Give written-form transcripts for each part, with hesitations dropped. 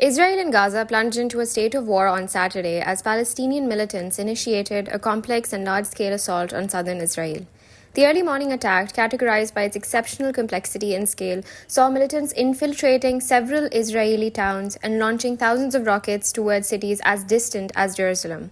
Israel and Gaza plunged into a state of war on Saturday as Palestinian militants initiated a complex and large-scale assault on southern Israel. The early morning attack, categorized by its exceptional complexity and scale, saw militants infiltrating several Israeli towns and launching thousands of rockets towards cities as distant as Jerusalem.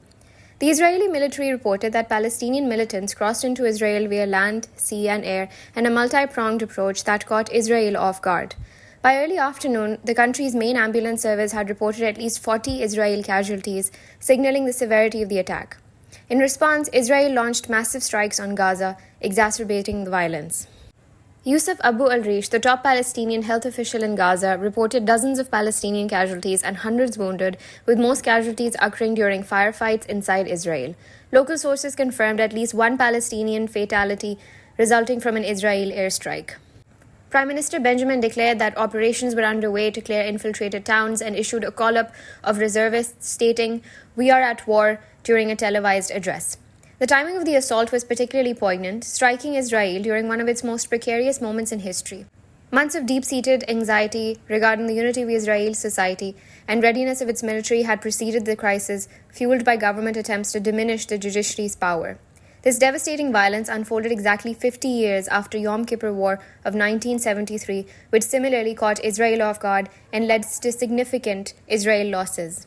The Israeli military reported that Palestinian militants crossed into Israel via land, sea, and air in a multi-pronged approach that caught Israel off guard. By early afternoon, the country's main ambulance service had reported at least 40 Israeli casualties, signaling the severity of the attack. In response, Israel launched massive strikes on Gaza, exacerbating the violence. Yusuf Abu al-Rish, the top Palestinian health official in Gaza, reported dozens of Palestinian casualties and hundreds wounded, with most casualties occurring during firefights inside Israel. Local sources confirmed at least one Palestinian fatality resulting from an Israeli airstrike. Prime Minister Benjamin declared that operations were underway to clear infiltrated towns and issued a call-up of reservists stating, "We are at war," during a televised address. The timing of the assault was particularly poignant, striking Israel during one of its most precarious moments in history. Months of deep-seated anxiety regarding the unity of Israel's society and readiness of its military had preceded the crisis, fueled by government attempts to diminish the judiciary's power. This devastating violence unfolded exactly 50 years after Yom Kippur War of 1973, which similarly caught Israel off guard and led to significant Israeli losses.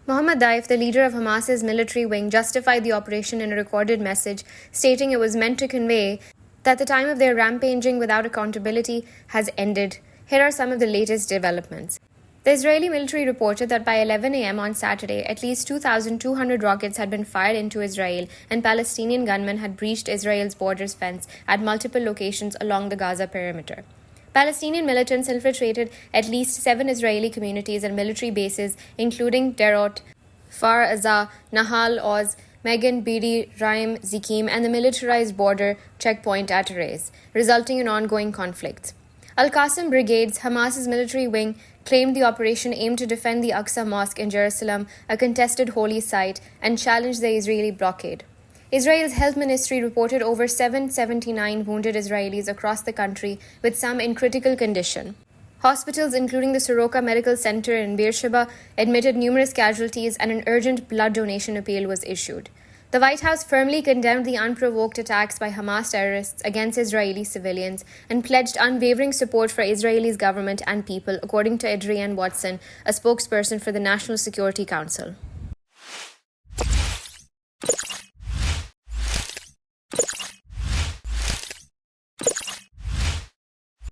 Mohammad Daif, the leader of Hamas's military wing, justified the operation in a recorded message, stating it was meant to convey that the time of their rampaging without accountability has ended. Here are some of the latest developments. The Israeli military reported that by 11 a.m. on Saturday, at least 2,200 rockets had been fired into Israel, and Palestinian gunmen had breached Israel's borders fence at multiple locations along the Gaza perimeter. Palestinian militants infiltrated at least 7 Israeli communities and military bases, including Derot, Far Azza, Nahal Oz, Megan, Bidi, Raim, Zikim, and the militarized border checkpoint at Erez, resulting in ongoing conflicts. Al-Qassam Brigades, Hamas's military wing, claimed the operation aimed to defend the Aqsa Mosque in Jerusalem, a contested holy site, and challenged the Israeli blockade. Israel's health ministry reported over 779 wounded Israelis across the country, with some in critical condition. Hospitals, including the Soroka Medical Center in Beersheba, admitted numerous casualties, and an urgent blood donation appeal was issued. The White House firmly condemned the unprovoked attacks by Hamas terrorists against Israeli civilians and pledged unwavering support for Israel's government and people, according to Adrienne Watson, a spokesperson for the National Security Council.